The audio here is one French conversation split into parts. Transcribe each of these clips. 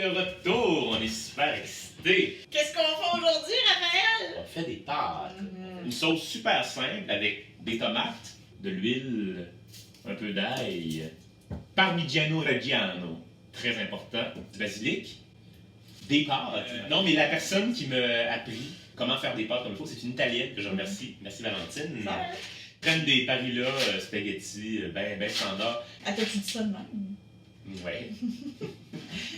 de retour, on est super excités. Qu'est-ce qu'on fait aujourd'hui, Raphaël? On fait des pâtes. Une sauce super simple avec des tomates, de l'huile, un peu d'ail, parmigiano reggiano, très important, du basilic, des pâtes. Non, mais la personne qui m'a appris comment faire des pâtes comme il faut, c'est une Italienne que je remercie. Merci Valentine. Prennent des parilla spaghetti ben standard. Elle t'a-tu dit ça de même? Ouais.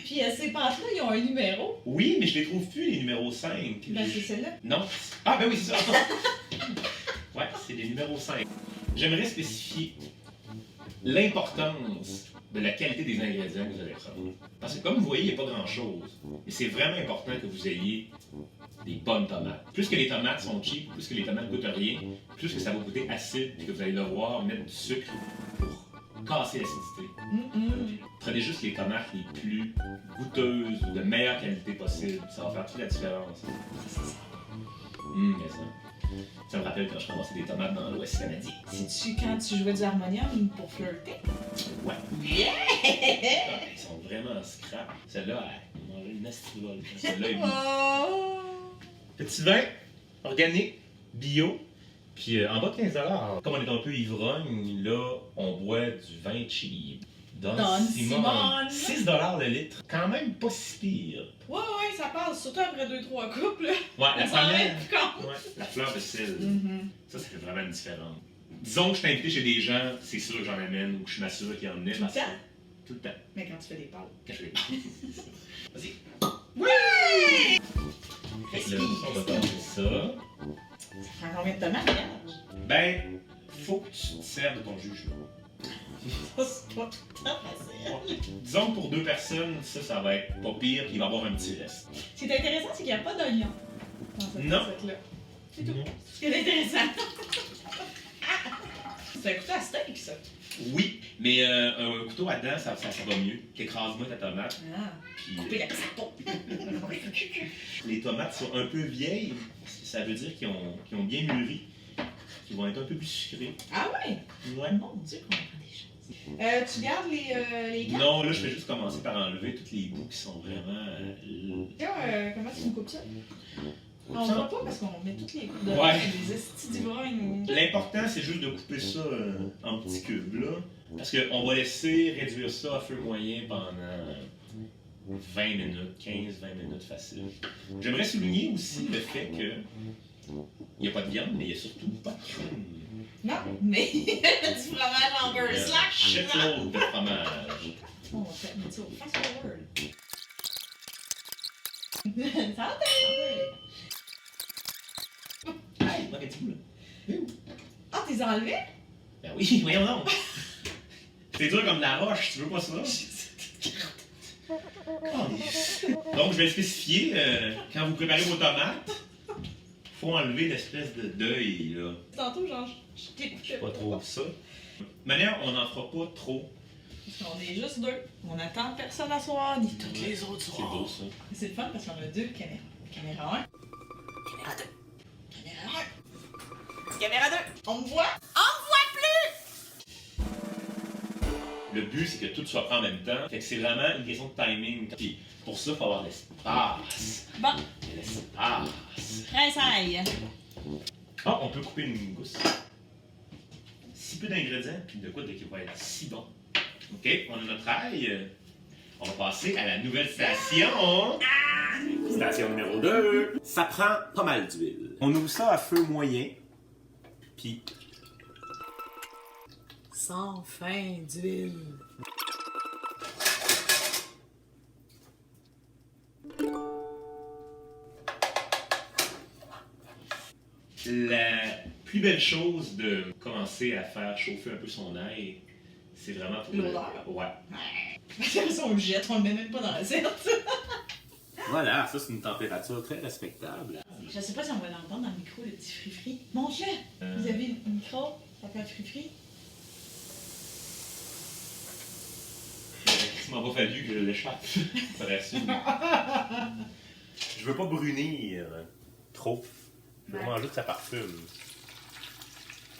Puis ces pâtes-là, ils ont un numéro. Oui, mais je les trouve plus, les numéros 5. Ben, c'est celle-là. Non. Ah, ben oui, c'est ça. Ouais, c'est les numéros 5. J'aimerais spécifier l'importance de la qualité des ingrédients que vous allez prendre. Parce que comme vous voyez, il n'y a pas grand-chose. Et c'est vraiment important que vous ayez des bonnes tomates. Plus que les tomates sont cheap, plus que les tomates ne coûtent rien, plus que ça va coûter acide et que vous allez devoir mettre du sucre pour casser l'acidité. Prenez juste les tomates les plus goûteuses ou de meilleure qualité possible. Ça va faire toute la différence. Mais ça me rappelle quand je ramassais des tomates dans l'Ouest canadien. C'est-tu quand tu jouais du harmonium pour flirter? Ouais. Yeah! Ils sont vraiment scrap. Celle-là, elle mange une astrivole. Celle-là est Oh! Petit vin, organique, bio, puis en bas de 15 $. Comme on est un peu ivrogne, là, on boit du vin cheap. Don Simone. 6 $ le litre. Quand même pas si pire. Ouais, ça passe. Surtout après 2-3 couples. Ouais, la première. Ouais, la fleur de sel. Ça fait vraiment une différence. Disons que je suis invité chez des gens, c'est sûr que j'en amène ou que je m'assure qu'ils en amenaient. Tout le temps? Tout le temps. Mais quand tu fais des pâtes. Quand je fais des pâtes. Vas-y. Oui! Fait que là, on va passer ça. Ça prend combien de tomates, Vierge? Ben, faut que tu te serves de ton jugement. Ça, c'est pas tout le temps facile. Disons que pour 2 personnes, ça va être pas pire, puis il va y avoir un petit reste. Ce qui est intéressant, c'est qu'il n'y a pas d'oignon dans cette Non. recette-là. C'est tout. Ce qui est intéressant. C'est un couteau à steak, ça. Oui, mais un couteau à dents, ça va mieux. T'écrases-moi ta tomate. Ah. Puis, Couper la peau. les tomates sont un peu vieilles, ça veut dire qu'ils ont bien mûri, qu'ils vont être un peu plus sucrés. Ah ouais? Ouais. Mon Dieu, qu'on apprend des choses. Tu gardes les gants? Non, là, je vais juste commencer par enlever tous les bouts qui sont vraiment... Comment tu me coupes ça? On ne voit pas parce qu'on met toutes les coupes de Ouais. les estis d'ivrognes. L'important, c'est juste de couper ça en petits cubes, là. Parce qu'on va laisser réduire ça à feu moyen pendant 20 minutes, 15-20 minutes facile. J'aimerais souligner aussi le fait que il n'y a pas de viande, mais il n'y a surtout pas de crème. Non, mais du fromage en beurre slash. Shitload de fromage. On va faire mettre ça au fast forward. Santé! Hey, pas un petit bout, là. Ah, t'es enlevé? Ben oui, voyons donc. C'est dur comme de la roche, tu veux pas ça? Donc, je vais le spécifier, quand vous préparez vos tomates, faut enlever l'espèce de deuil, là. Tantôt, genre, je t'écoutais Pas trop ça. De manière, on n'en fera pas trop. Parce qu'on est juste deux. On attend personne à soir, ni toutes les autres C'est soirs. beau, ça. C'est le fun parce qu'on a 2 caméras. Caméra 1. Caméra 2. Caméra 1. Caméra 2. On me voit? On me voit plus! Le but, c'est que tout soit prêt en même temps. Fait que c'est vraiment une question de timing. Puis pour ça, il faut avoir l'espace. Bon, L'espace. rinçaille. Ah, on peut couper une gousse. Si peu d'ingrédients, puis de quoi de qui va être si bon. OK, on a notre ail. On va passer à la nouvelle station. Station numéro 2. Ça prend pas mal d'huile. On ouvre ça à feu moyen. Puis Sans fin d'huile. la plus belle chose de commencer à faire chauffer un peu son ail, c'est vraiment pour l'odeur. Ouais. Parce qu'on le jette, on le met même pas dans l'assiette. Voilà, ça c'est une température très respectable. Je sais pas si on va l'entendre dans le micro, le petit frifri. Montre-le! Vous avez un micro, ça fait un frifri. Il m'a pas fallu que je l'échappe. Ça rassure. Je veux pas brunir trop. Je veux vraiment juste que ça parfume.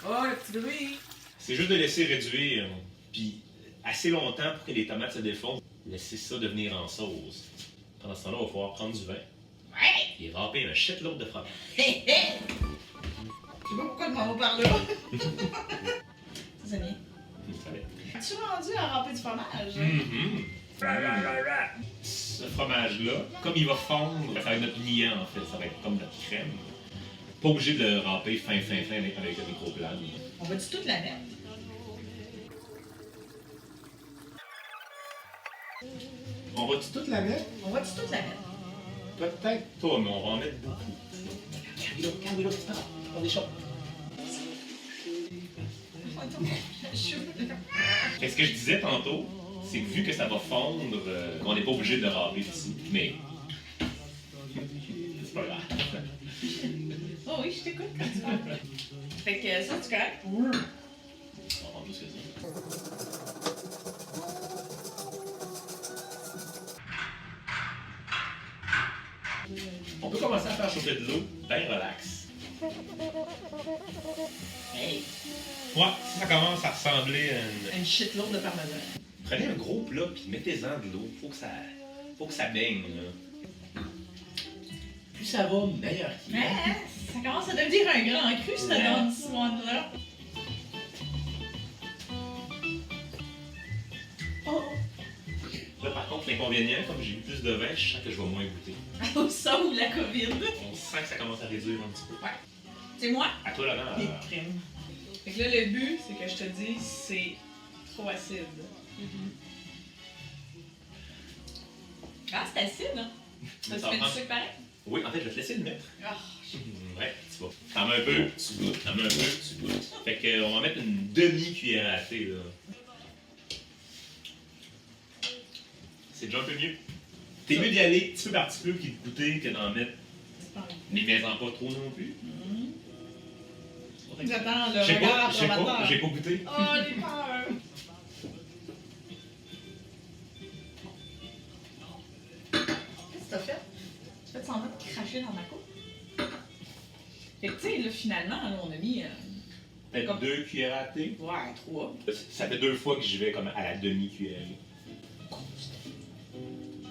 Oh, le petit bruit! C'est juste de laisser réduire, puis assez longtemps pour que les tomates se défoncent. Laisser ça devenir en sauce. Pendant ce temps-là, on va pouvoir prendre du vin Ouais! et râper un shitload de fromage. Hé hé! Je sais pas pourquoi tu m'en vas par là. Ça, c'est bien. Ça va être. As-tu rendu à râper du fromage? Ce fromage-là, comme il va fondre, ça va être notre liant en fait, ça va être comme notre crème. Pas obligé de le râper fin avec un microplane. On va-tu toute la mettre? On va-tu toute la mettre? On va-tu toute la mettre? Peut-être pas, mais on va en mettre beaucoup. Calme-le, c'est pas grave, on est chaud. Qu'est-ce que je disais tantôt? C'est que vu que ça va fondre, on n'est pas obligé de le râper ici. Mais. C'est pas grave. Oh oui, je t'écoute quand tu parles. Fait que ça, tu correct? On va prendre plus que ça. On peut commencer à faire chauffer de l'eau, bien relax. Hey! Ouais, si ça commence à ressembler à une. Une shitload de parmesan. Prenez un gros plat puis mettez-en de l'eau. Faut que ça baigne, là. Plus ça va, meilleur qu'il est. Ouais, ça commence à devenir un grand cru, cette Don Swan-là. Oh! Là, par contre, l'inconvénient, comme j'ai eu plus de vin, je sens que je vais moins goûter. Ça ou la COVID. On sent que ça commence à réduire un petit peu. Ouais. C'est moi? À toi, Laurent. Les crimes. Fait que là, le but, c'est que je te dise, c'est trop acide. Ah, c'est acide, hein? Ça te fait du sucre pareil? Oui, en fait, je vais te laisser le mettre. Ah, Ouais, tu vas. T'en mets un peu, tu goûtes. T'en mets un peu, tu goûtes. Fait que, on va mettre une demi-cuillère à thé, là. C'est déjà un peu mieux. T'es mieux d'y aller petit peu par petit peu puis de goûter que d'en mettre. c'est pas grave. Mais mets-en pas trop non plus. J'attends le J'ai regard pas, approbateur. j'ai pas goûté. Oh, j'ai peur! Qu'est-ce que t'as fait? Tu fais semblant de cracher dans ma coupe? Fait que, tu sais, là, finalement, là, on a mis. Peut-être Comme- 2 cuillères à thé. Ouais, 3. Ça fait 2 fois que j'y vais comme à la demi-cuillère.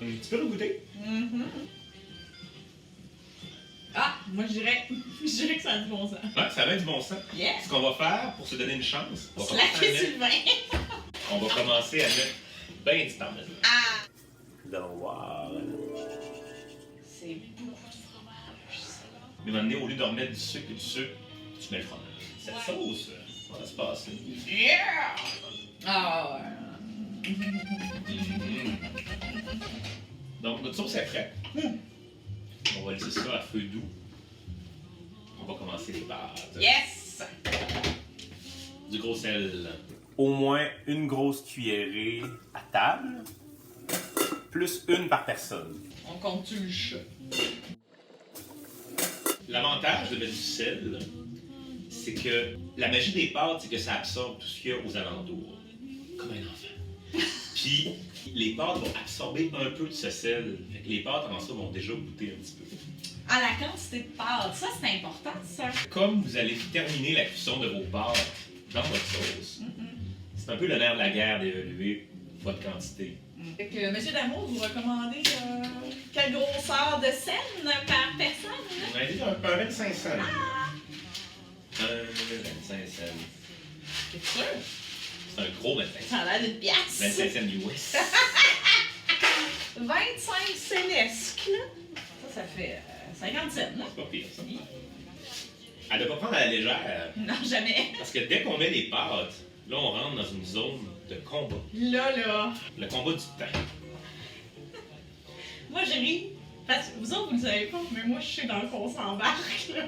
Tu peux le goûter? Ah, moi, je dirais que ça a du bon sens. Ouais, ça va du bon sens. Yes! Ce qu'on va faire pour se donner une chance, on va commencer à Slacker mettre, sur le vin! on va commencer à mettre ben du parmesan. Ah! Nous allons voir. C'est beaucoup de fromage, ça. Mais maintenant, au lieu de remettre du sucre, tu mets le fromage. Cette sauce, comment ça se passe? Là? Yeah! Ah, Donc, notre sauce est prête. On va laisser ça à feu doux. On va commencer les pâtes. yes! Du gros sel. Au moins une grosse cuillerée à table, plus une par personne. On compte-tu le chat? L'avantage de mettre du sel, c'est que la magie des pâtes, c'est que ça absorbe tout ce qu'il y a aux alentours. Comme un enfant. Puis, les pâtes vont absorber un peu de ce sel. Fait que les pâtes, en soi, vont déjà goûter un petit peu. À la quantité de pâtes, ça c'est important, ça. Comme vous allez terminer la cuisson de vos pâtes dans votre sauce, c'est un peu le nerf de la guerre d'évaluer votre quantité. Fait que, Monsieur Damour, vous recommandez quelle grosseur de scène par personne? Là? On a dit un 25 cents. Un 25 cents. C'est sûr? C'est un gros 25 cents. Ça a l'air d'une pièce. 25 cents US. 25 cénesques, là. Ça fait 50 cents, là. C'est pas pire, ça. Elle ne doit pas prendre à la légère. Non, jamais. Parce que dès qu'on met les pâtes, là, on rentre dans une zone de combat. Là. Le combat du temps. Moi, je ris. Parce que vous autres, vous le savez pas, mais moi, je sais dans le fond, on s'embarque, là.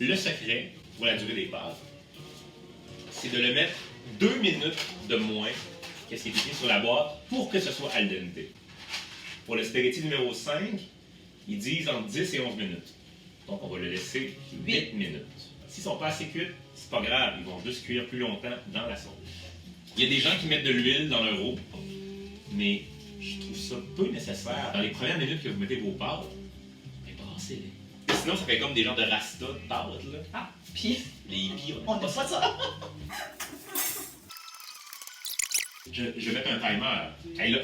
Le secret pour la durée des pâtes, c'est de le mettre 2 minutes de moins que ce qui est écrit sur la boîte pour que ce soit al dente. Pour le spaghetti numéro 5, ils disent entre 10 et 11 minutes. Donc, on va le laisser 8 minutes. S'ils sont pas assez cuits, c'est pas grave, ils vont juste cuire plus longtemps dans la sauce. Il y a des gens qui mettent de l'huile dans leur eau, mais je trouve ça peu nécessaire. Dans les premières minutes que vous mettez vos pâtes, mais brassez-les. Sinon, ça fait comme des genres de rasta de pâtes, là. Ah, pis Les hippies, on n'a pas ça. Je vais mettre un timer. Hey là,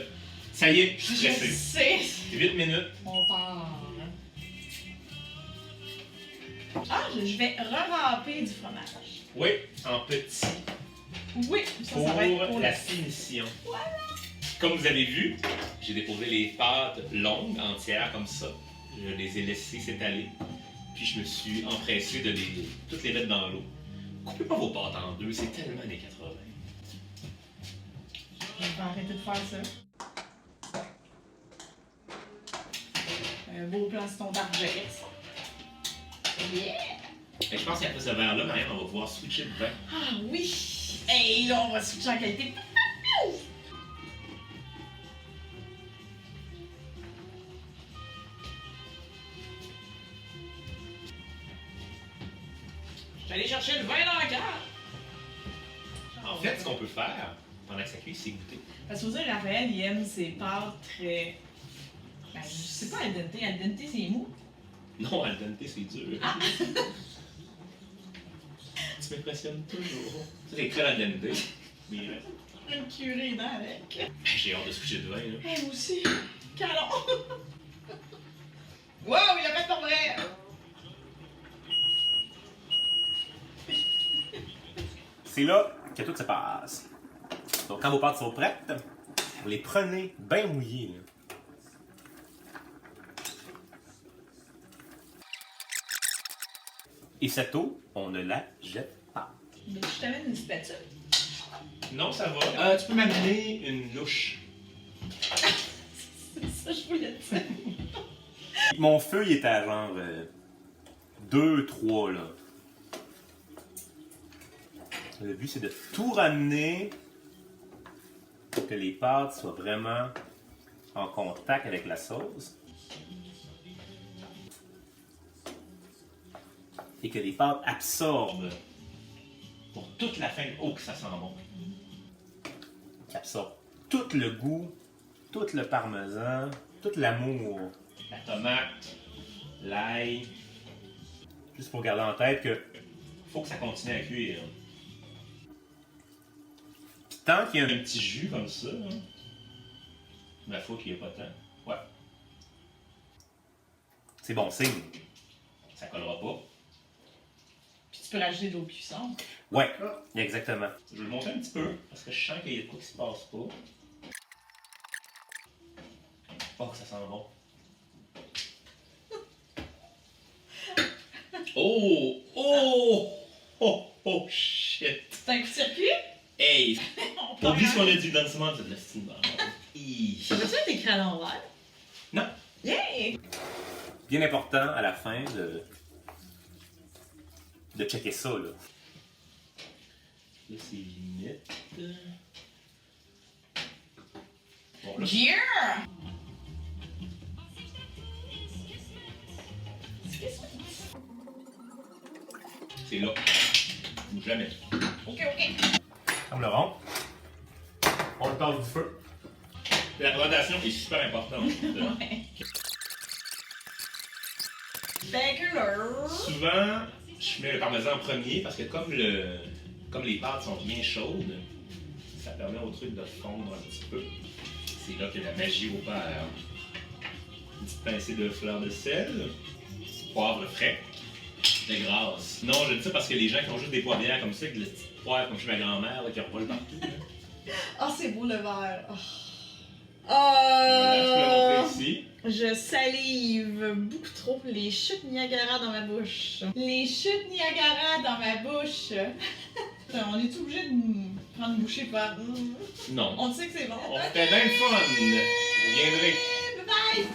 Ça y est, je suis Je stressé. sais. 8 minutes. On part. Ah, je vais re-râper du fromage. Oui, en petit. Oui, ça va être Pour la finition. Voilà. Comme vous avez vu, j'ai déposé les pâtes longues, entières comme ça. Je les ai laissées s'étaler. Puis je me suis empressé de toutes les mettre dans l'eau. Coupez pas vos pâtes en deux, c'est tellement années 80. Je vais arrêter de faire ça. Un beau plaston d'argès. Yeah! Et je pense qu'après ce verre-là, Marianne, on va pouvoir switcher de vin. Ah oui! Hey, là, on va switcher en qualité. Je suis allé chercher le vin dans la cave. En fait, ce qu'on peut faire pendant que ça cuit, c'est goûter. Parce que vous dire, Raphaël, il aime ses pâtes très. Ben, je sais pas, al dente. Al dente, c'est mou. Non, al dente, c'est dur. Ah! Tu m'impressionnes toujours. Ça, c'est très al dente. Mais Une curée dedans avec. j'ai hâte de se coucher de vin, là. Moi aussi. Calon! Wow, il a fait ton vrai! C'est là que tout se passe. Donc, quand vos pâtes sont prêtes, vous les prenez bien mouillées. Là. Et cette eau, on ne la jette pas. Mais je t'amène une spatule. Non, ça va. Tu peux m'amener une louche. C'est ça, je voulais te dire. Mon feu, il est à genre 2, 3 là. Le but, c'est de tout ramener pour que les pâtes soient vraiment en contact avec la sauce. Et que les pâtes absorbent. Pour toute la fin, oh que ça sent bon. Absorbent tout le goût, tout le parmesan, tout l'amour. La tomate, l'ail. Juste pour garder en tête que Faut que ça continue à cuire. tant qu'il y a Un petit jus comme ça, hein. Mais faut qu'il n'y ait pas tant. Ouais, c'est bon signe. ça collera pas. Puis tu peux rajouter de l'eau puissante. Ouais, exactement. Je vais le monter un petit peu, parce que je sens qu'il y a de quoi qui se passe pas. Oh, que ça sent bon. Oh! Oh! Oh! Oh, shit! C'est un coup de circuit? Hey! On part Oublie ce qu'on en- a dit dans le ciment, c'est de la style barre. Ça veut-tu être écrit à l'envers? Non! Yeah! Bien important à la fin de checker ça. Là. Là, c'est limite. Bon, là, Yeah! c'est là. Bouge jamais. Ok, ok. Comme le rond. On le passe du feu. La présentation est super importante. Ouais. Baker. Souvent, je mets le parmesan en premier parce que comme les pâtes sont bien chaudes, ça permet au truc de fondre un petit peu. C'est là que la magie opère. Une petite pincée de fleur de sel, poivre frais, de grasse. Non, je dis ça parce que les gens qui ont juste des poivrières comme ça, avec des petites poivres comme chez ma grand-mère là, qui revolent partout. Là. Ah, c'est beau le verre. Oh. Voilà, je peux le montrer ici. Je salive beaucoup trop. Les chutes Niagara dans ma bouche. Les chutes Niagara dans ma bouche. On est obligé de prendre une bouchée par. Non. On sait que c'est bon. On fait bien le fun. Vous viendrez. Bye bye!